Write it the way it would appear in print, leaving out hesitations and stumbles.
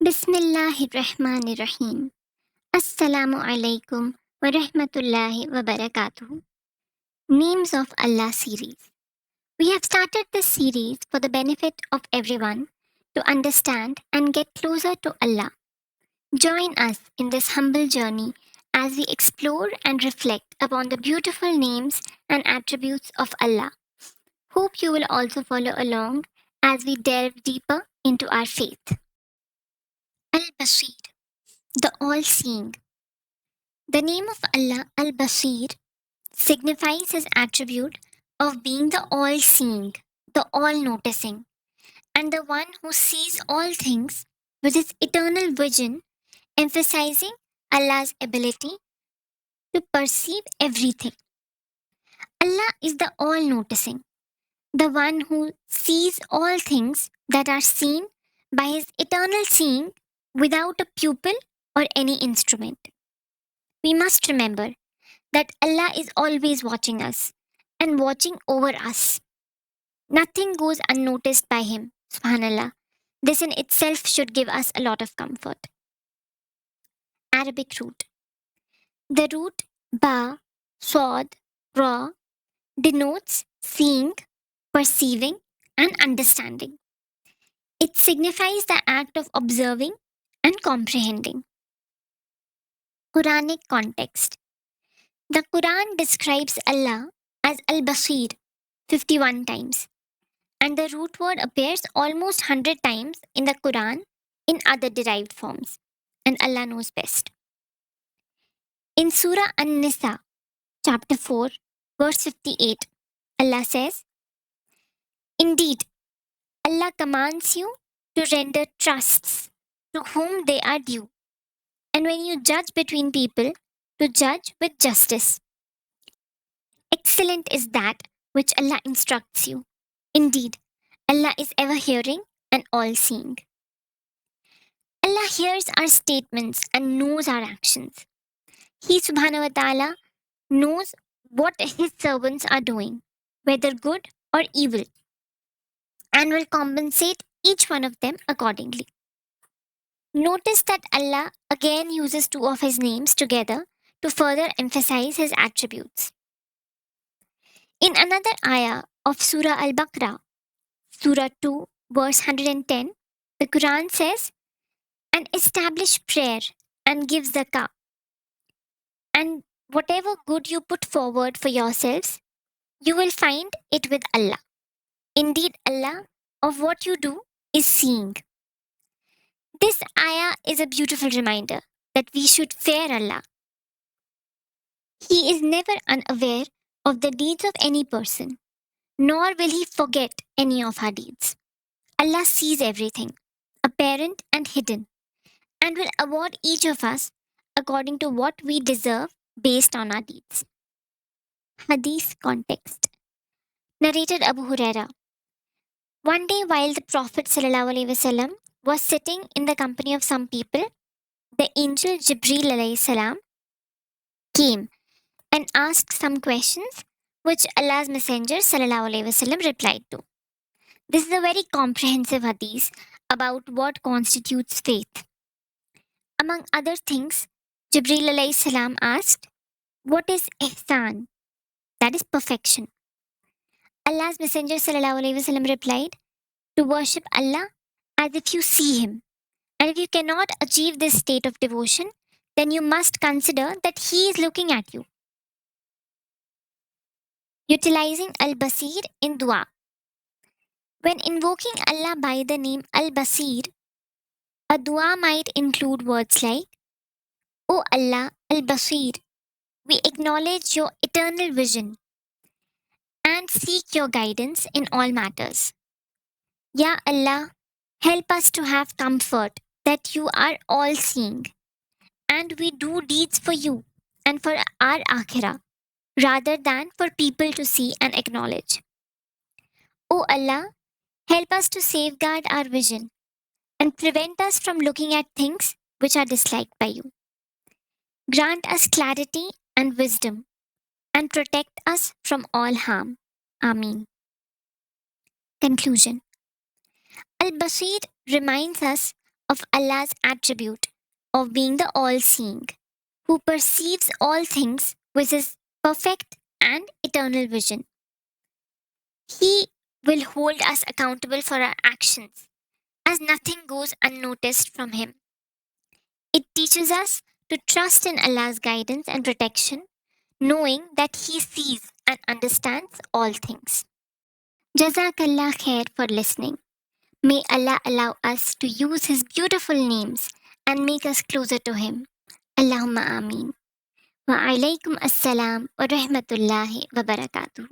Bismillahirrahmanirrahim. Assalamu alaikum wa rahmatullahi wa barakatuh. Names of Allah series. We have started this series for the benefit of everyone to understand and get closer to Allah. Join us in this humble journey as we explore and reflect upon the beautiful names and attributes of Allah. Hope you will also follow along as we delve deeper into our faith. Al Basir, the all seeing. The name of Allah Al Basir signifies his attribute of being the all seeing, the all noticing, and the one who sees all things with his eternal vision, emphasizing Allah's ability to perceive everything. Allah is the all noticing, the one who sees all things that are seen by his eternal seeing without a pupil or any instrument. We must remember that Allah is always watching us and watching over us. Nothing goes unnoticed by Him, subhanallah. This in itself should give us a lot of comfort. Arabic root. The root ba, sod, ra denotes seeing, perceiving, and understanding. It signifies the act of observing and comprehending. Quranic context. The Quran describes Allah as Al Basir 51 times, and the root word appears almost 100 times in the Quran in other derived forms, and Allah knows best. In Surah An-Nisa, chapter 4, verse 58, Allah says, "Indeed, Allah commands you to render trusts to whom they are due, and when you judge between people, to judge with justice. Excellent is that which Allah instructs you. Indeed, Allah is ever hearing and all seeing." Allah hears our statements and knows our actions. He subhanahu wa ta'ala knows what his servants are doing, whether good or evil, and will compensate each one of them accordingly. Notice that Allah again uses two of his names together to further emphasize his attributes. In another ayah of Surah Al Baqarah, Surah 2, verse 110, the Quran says, "And establish prayer and give zakah, and whatever good you put forward for yourselves, you will find it with Allah. Indeed, Allah of what you do is seeing." This ayah is a beautiful reminder that we should fear Allah. He is never unaware of the deeds of any person, nor will He forget any of our deeds. Allah sees everything, apparent and hidden, and will award each of us according to what we deserve based on our deeds. Hadith context. Narrated Abu Huraira. One day, while the Prophet ﷺ was sitting in the company of some people, the angel Jibreel alayhi salam came and asked some questions which Allah's Messenger ﷺ replied to. This is a very comprehensive hadith about what constitutes faith. Among other things, Jibreel alayhi salam asked, "What is ihsan?" That is perfection. Allah's Messenger ﷺ replied, "To worship Allah as if you see Him. And if you cannot achieve this state of devotion, then you must consider that He is looking at you." Utilizing Al Basir in dua. When invoking Allah by the name Al Basir, a dua might include words like, "O Allah Al Basir, we acknowledge your eternal vision and seek your guidance in all matters. Ya Allah, help us to have comfort that you are all seeing, and we do deeds for you and for our akhirah, rather than for people to see and acknowledge. O Allah, help us to safeguard our vision and prevent us from looking at things which are disliked by you. Grant us clarity and wisdom and protect us from all harm. Ameen." Conclusion. Al Basir reminds us of Allah's attribute of being the all seeing, who perceives all things with his perfect and eternal vision. He will hold us accountable for our actions, as nothing goes unnoticed from him. It teaches us to trust in Allah's guidance and protection, knowing that He sees and understands all things. Jazakallah khair for listening. May Allah allow us to use His beautiful names and make us closer to Him. Allahumma ameen. Wa alaikum assalam wa rahmatullahi wa barakatuh.